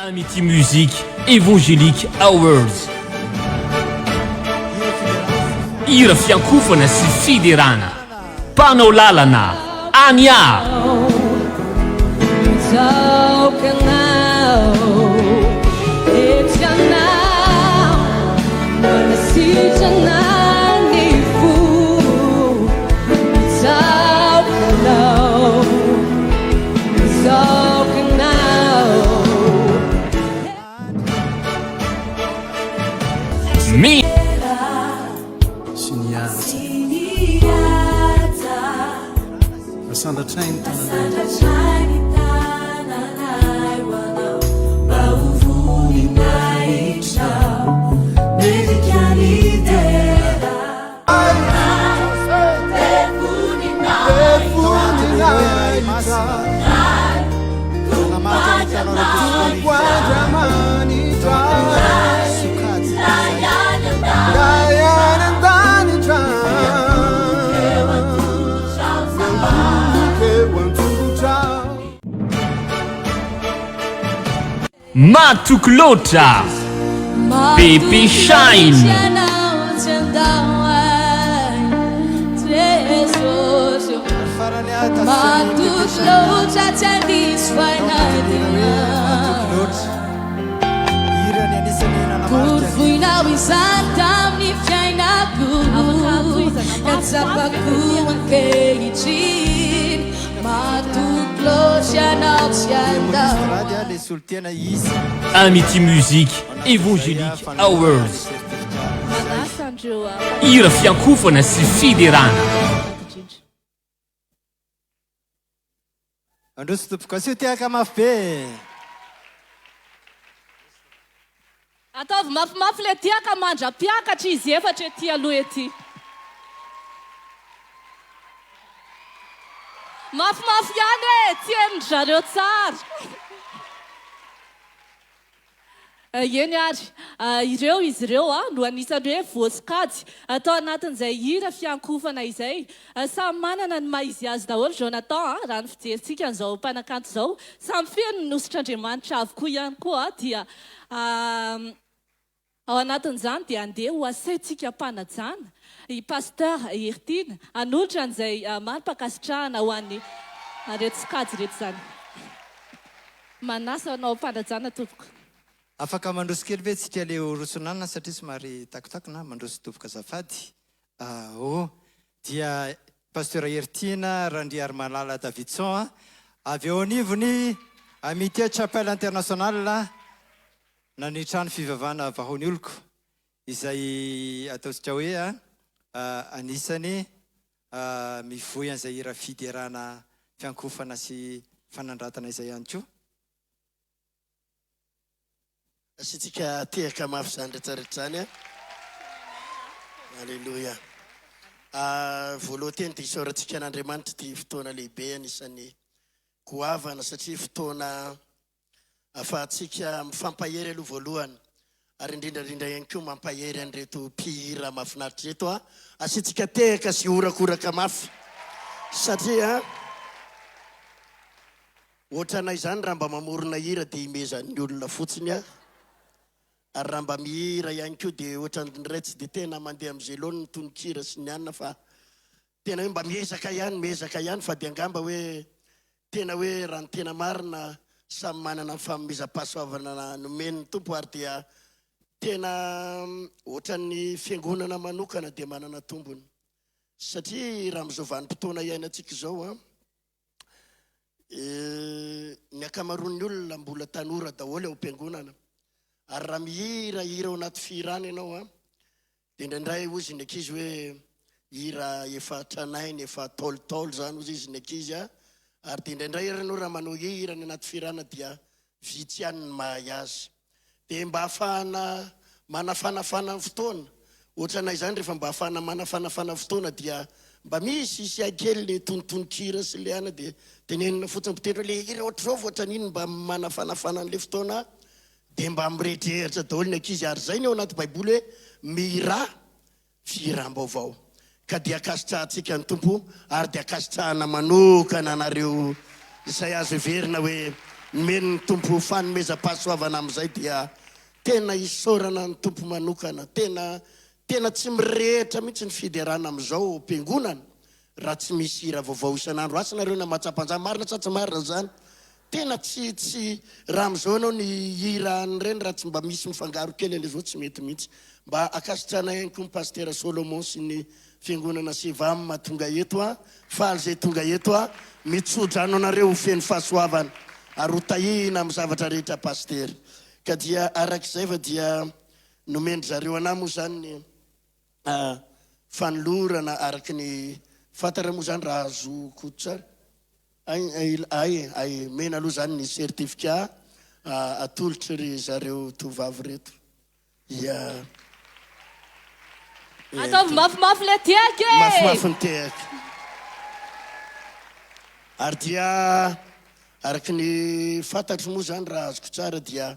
Amity Musique Évangélique Awards. Hira fiankofana sy fiderana. Mpanao lalana Ania. Me. Matuklota Baby Shine. Amity Musique Évangélique Awards. Hira fiankofana sy fiderana. Androso tompoko asio tiaka mafy be. Ataovy mafimafy le tiaka mandra-piakatra izy efatra ety aloha ety. Mafimafy ihany e, tian'ny zareo tsara. Eny ary, ireo izy ireo no anisany hoe voasikajy atao anatin'izay hira fiankofana izay. Samy manana ny maha izy azy daholo Jonathan raha ny fijerintsika an'izao mpanakanto izao. Samy feno nosotran'Andriamanitra avokoa ihany koa dia ao anatin'izany dia andeha ho asaintsika mpanajana i pasteur Hertine hanolotra an'izay mari-pakasitrahana ho an'ny reto sikajy reto zany. Manasa anao mpanajana tompoko. Afaka mandroso kely ve tsika le rosonana satria somary takotakona mandroso tompoko azafady. Dia pasteur Hertine Randriary Malala Davidson avy eo anivony Amity Chapelle Internationale nanitrano fivavahana vahony oloko izay ataontsika hoe anisany mivoy an'izay hira fiderana fiankofana sy fanandratana izay ihany koa. Asitsika tehaka mafy zany rehetrarehetra zany. Alleluia. Voalohany teny dia isaorantsika an'Andriamanitra ty fotoana lehibe anisan'ny goavana satria fotoana afahantsika mifampahery aloha voalohany ary indrindrandrindra ihany koa mampahery an'ireto mpihira mahafinaritra reto asitsika tehaka sy horakoraka mafy satria ohatranay zany raha mba mamorona hira dia imezan'ny olona fotsiny ary raha mba mihira ihany koa dia ohatran'iray tsy dia tena mandeha amin'izay loany ny tononkira sy ny anina fa tena hoe mba miezaka ihany fa dia angamba hoe tena hoe raha ny tena marina samy manana fanomezam-pahasoavana nomen'ny tompo ary dia tena ohatran'ny fiangonana manokana dia manana tombony satria raha amin'izao vanim-potoana iainantsika izao ny akamaroan'ny olona mbola tanora daholo ao am-piangonana ary raha mihira ao anaty firana ianao dia indraindray ozy ny ankizy hoe hira efa tranainy efa taolitaolo zany ozy izy ny ankizy ary dia indraindray ianao raha manao hira ny anaty firana dia vitsy ihany ny mahay azy dia mba hafahana manafanafana fotoana ohatranay zany rehefa mba hafahana manafanafana fotoana dia mba misy isiakely le tonotonon-kira sy le ana dia tenenina fotsiny mpitendro le hira ohatr'izao voatran'iny mba manafanafana an'le fotoana dia mba mirehetrehitra daholo ny ankizy ary zay ny ao anaty baiboly hoe mihira firam-baovao ka dia akasitrahantsika ny tompo ary dia akasitrahana manokana anareo izay azo heverina hoe nomeny ny tompo fanomezam-pahasoavana amin'izay dia tena isaorana ny tompo manokana, tena tsy mirehitra mihitsy ny fiderana amin'izao mpiangonana raha tsy misy hira vaovao isan'andro. Asanareo na matsapanjany marina sa tsy marina zany, tena tsy raha amin'izao anao ny hira reny raha tsy mba misy mifangaro kely le zao tsy mety mihitsy. Mba akasitrana ihany koa ny pasteur Solomon sy ny fiangonana Sivam mahatonga eto faly zay tonga eto mitsodrano anareo ho feno fahasoavana ary ho tahina amin'ny zavatra rehetra pasteur. Ka dia arak'izay fa dia nomendry zareo anahy moa zany ny fanolorana araky ny fatara moa zany raha azoko tsara ay mena aloha zany ny certificat atolotry ry zareo tovavy reto. ataovy mafimafy le tiaky mafimafy ny tiaky. Ary dia araky ny fantatry moa zany raha azoko tsara dia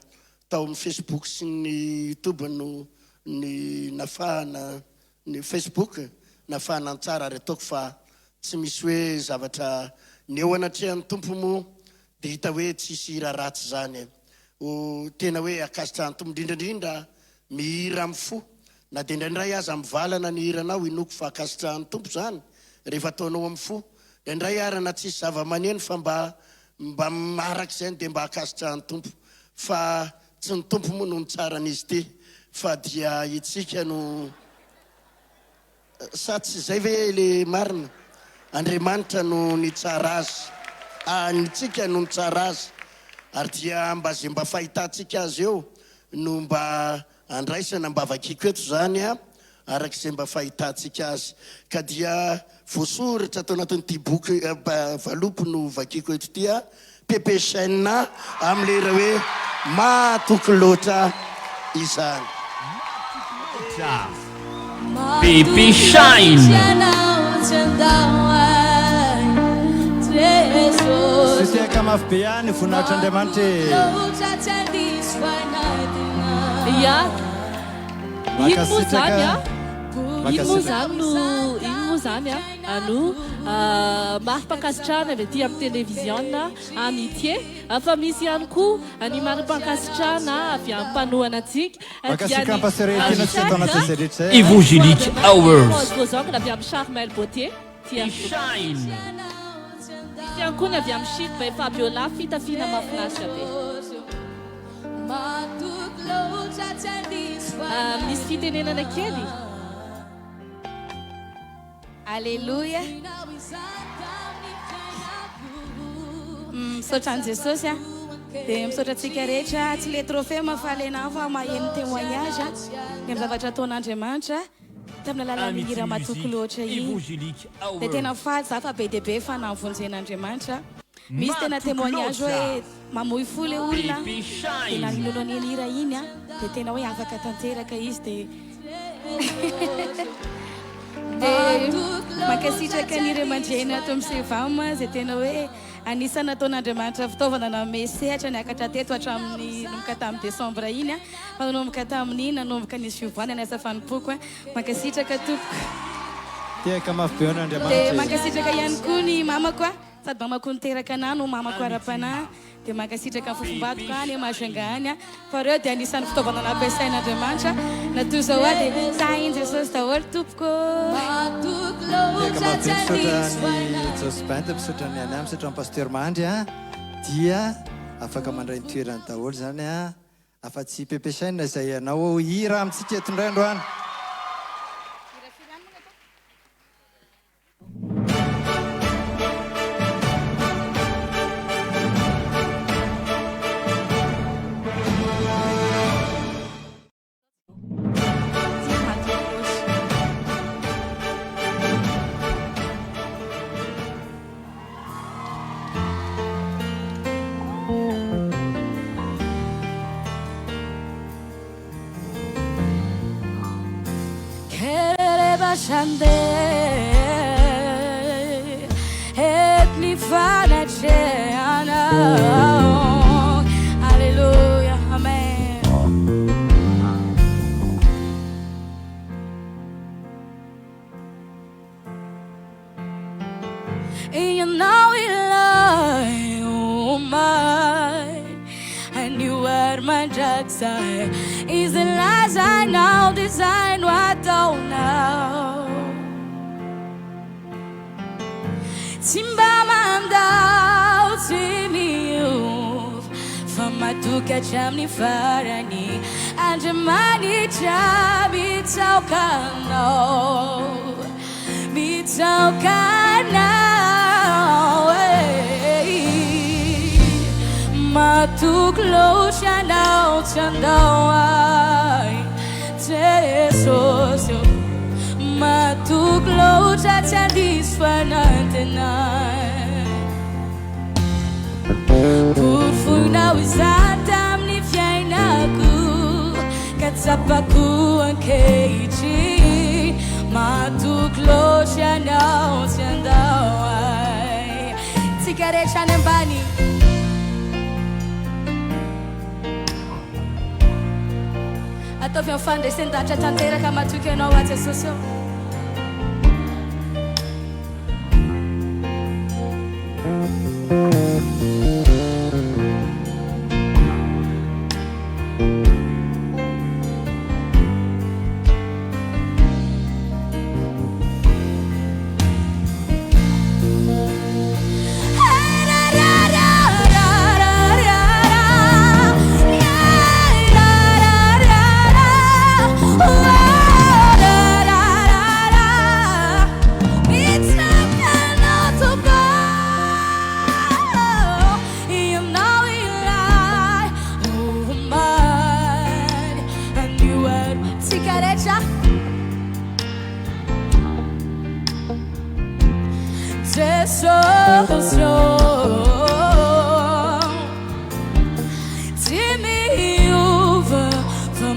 tao amin'ny Facebook sy ny YouTube no ny nafahana ny Facebook nafahana ny tsara ary ataoko fa tsy misy hoe zavatra neo anatrehan'ny tompo moa dia hita hoe tsisy hira ratsy zany. Tena hoe akasitrahan'ny tompo indrindrandrindra mihira amin'ny fo na dia indraindray aza mivalana ny hiranao inoko fa akasitrahan'ny tompo zany rehefa ataonao amin'ny fo. Indray arana tsisy zava-maneno fa mba marak'izay dia mba akasitrahan'ny tompo fa tsy ny tompo moa no ny tsara n'izy ty fa dia itsika no sa tsy zay ve le marina Andriamanitra no ny tsara azy nitsika no ny tsara azy ary dia mba zay mba fahitantsika azy eo no mba andraisana mba vakiko eto zany arak'izay mba fahitantsika azy. Ka dia voasoratra atao anatin'ity boky valopy no vakiko eto ty Pepe Chaina am'le raha hoe matoky loatra izany. Pepe Shine. Sisiaka mafy be any voninahitra Andriamanitra ia iny moa zany iny moa zany no mari-pankasitrahana avy aty amin'ny télévision amitié fa misy ihany koa ny mari-pankasitrahana avy amin'ny mpanohana antsika Évangélique Hours. vozongana avy amin'ny Charmel Beauté Shine. ihany koa ny avy amin'ny Chit by Fabiola fitafina mahafinaritra be. Misy fitenenana kely. Alléluia. Misaotra an' Jesosy dia misaotra antsika rehetra tsy le trophée mahafaly anao fa maheno témoignage ny amin'ny zavatra ataon'Andriamanitra tamin'ny alalan'ny hira matoky loatra iny dia tena faly za fa be dia be fa navonjen'Andriamanitra. Misy tena témoignage hoe mamoy fo le olona dia naninolo ny hira iny dia tena hoe afaka tanteraka izy dia mankasitraka ny ira mandrena ato amin'ny Sevam zay tena hoe anisany nataon'Andriamanitra fitaovana namesehatra niakatra teto hatramin'ny nanomboka tamin'ny Desambra iny fa nanomboka tamin'iny nanomboka nisy fivoana ny asa fanompoko mankasitraka tompoko tiaka mafy be n'Andriamanitra dia mankasitraka ihany koa ny mamako sady mamako niteraka anahy no mamako ara-panahy dia mankasitraka ny fofombatoko any Mahajanga any fa reo dia anisan'ny fitaovana nampiasain'Andriamanitra natoy zao dia sahin Jesosy daholo tompoko tiaka mafy be misaotra ny Josbent misaotra ny any misaotra ny pasteur Mandry dia afaka mandray ny toerany daholo zany afa-tsy Pepe Chaine izay ianao hira amintsika eto indray androany. Et mi fanaceana. Hallelujah, amen. And you know we love you, my. and you are my dark side. Is the lies I now design what I don't know. Timba mandau timiu famatuka jamni farani anjamani jabi taukano bitaukana matuklo chanau chandawai tesoso matuklo chachandis fanantenai purfuna wizatam ni fiainaku katsapaku ankeiji matuklo chanau chandawai tikare chanembani ataovy amin'ny fandresendahatra tanteraka matoky ianao atsy asosy eo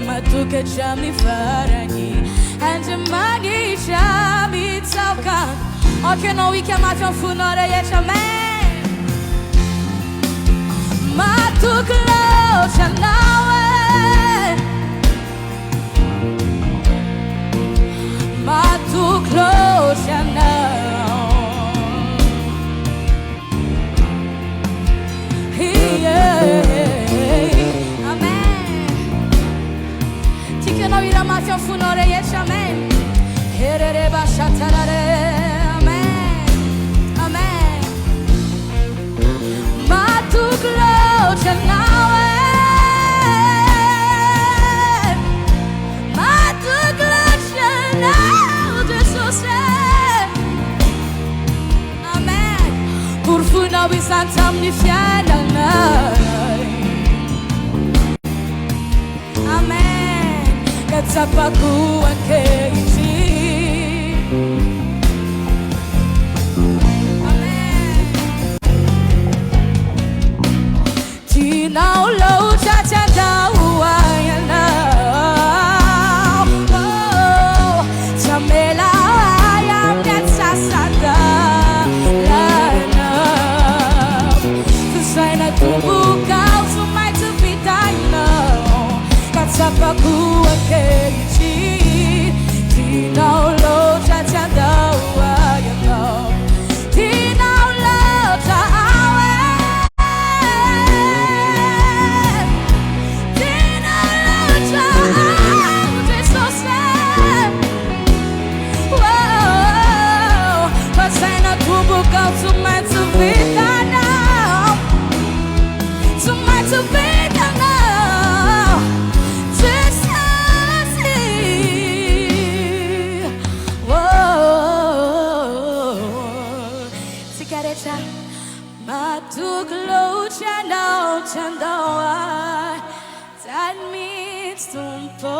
Matuka jamni farani and money jami taukan. Okay, no, we can match on funora yet a man. Matuklo chanawe matuklo chanawe Iramasio funore yeshamen herere bashatarare amen amen matuklo chanawe matuklo chanawe desose amen purfuna bisantam ni fialana amen katsapaku ankeiji amen tinau lo chachandau ayana oh chamela ayam netsasada lana kusaina tubuka sumai tupitaina katsapaku ankeiji tinau lo chachandau ayana tinau lo chaawe tinau lo chaawe desose wow pasaina tubuka sumai tupitana sumai tupitana matuklo chanau chandawa that means tumpo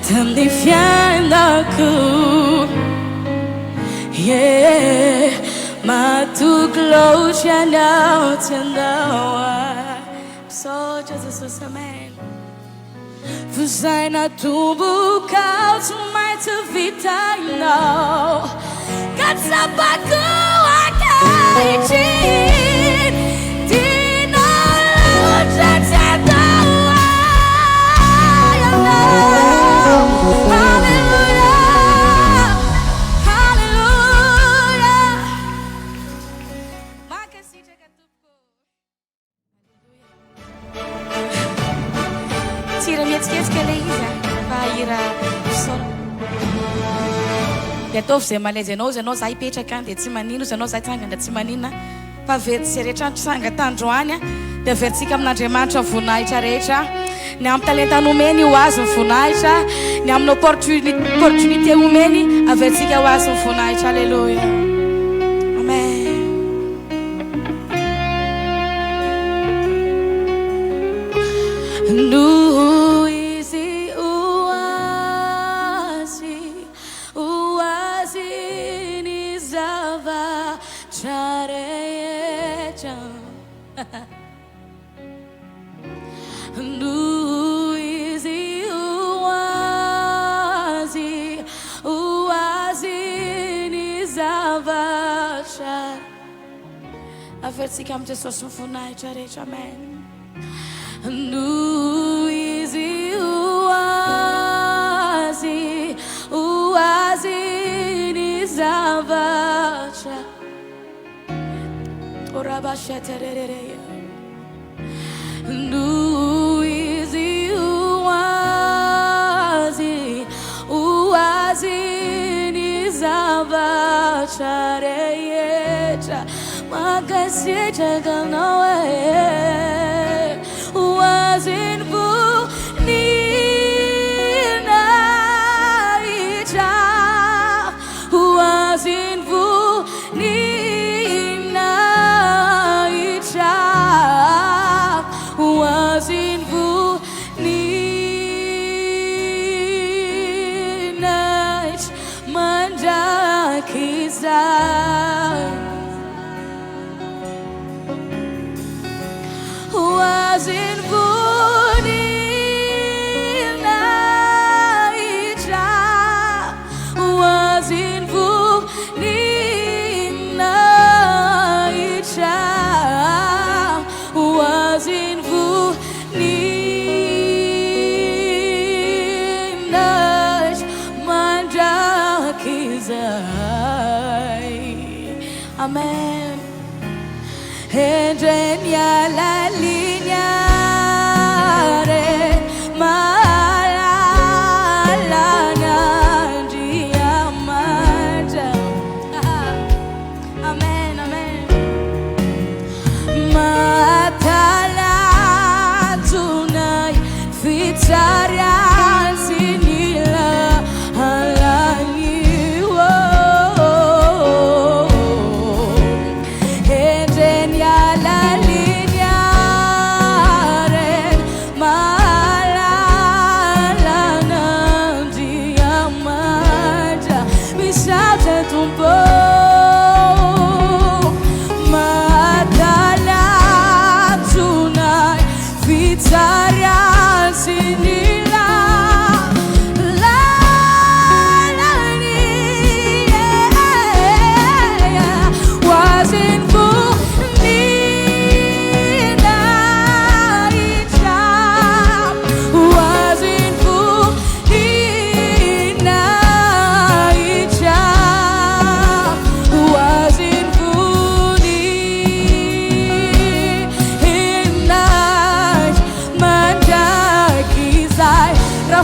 tamdi fiandaku yeah matuklo chanau chandawa so Jesus was a man Fusaina tumbuka tumai tuvita no Katsapaku akaiji Dino lo chachadawa hira solo dia ataovy zay malaza ianao izy anao za hipetraka any dia tsy manino izy anao za hitsangana tsy maninona fa very tsy rehetra antrosanga tandroany a dia veritsika amin'Andriamanitra voninahitra rehetra ny amin'ny talenta nomeny ho azy ny voninahitra ny amin'ny opportunité omeny averitsika ho azy ny voninahitra alleluia amen no easy oazy ny zavatra rehetra no easy oazy ny zavatra averitsika amin'ny Jesosy ny voninahitra rehetra amen no easy oazy ny zavatra orabasheterereya no easy oazy ny zavatra rehetra magasetra ganao wasn't Nina Ita wasn't Nina Ita wasn't Nina Mandakiza wasn't Amen. Endrenya la lignare malala ndia manja. Amen, amen. Matala tunai fitaria sinila halangi.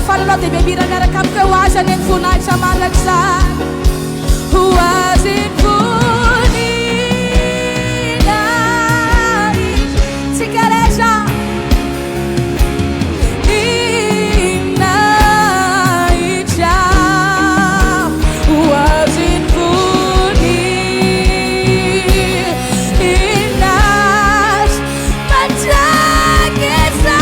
Fala de baby ragara kampe washa nen funai chamana ksa was it funina sikareja ina ija was it funina matagesa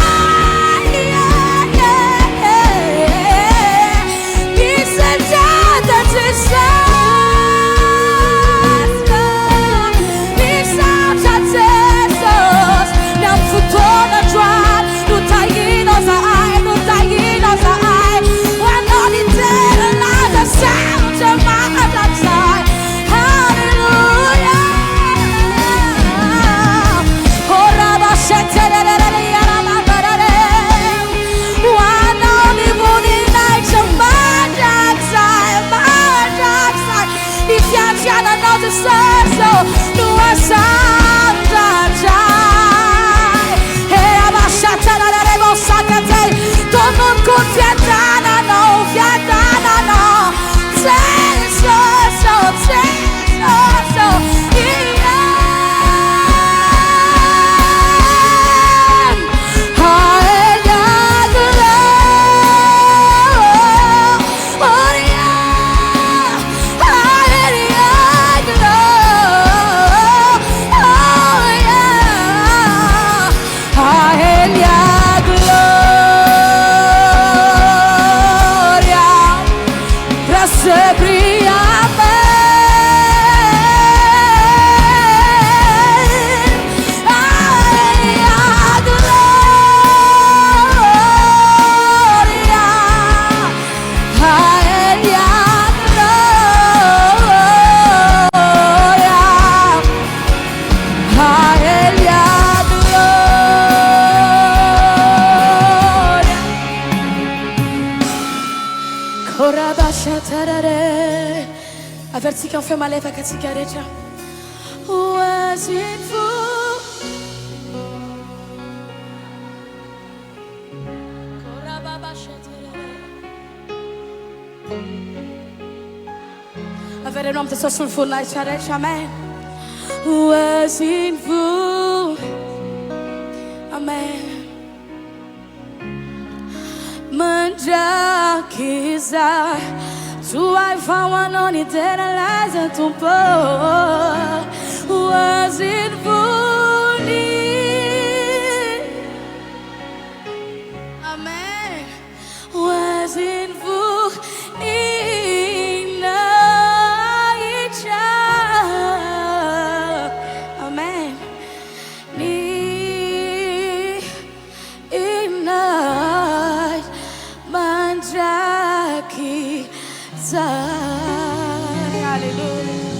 no Korabashatarare. Averti on fait malefaka tsigarehetra. Was it for? Korabashatarare. Avereno am të sosul funaj qareqa amen. Was it for? Amen. Manjakiza Tuai fawanoni teraliza tumpo Was it fully Amen Was it fully Naicha Amen Ni Inai Manjaki Hallelujah.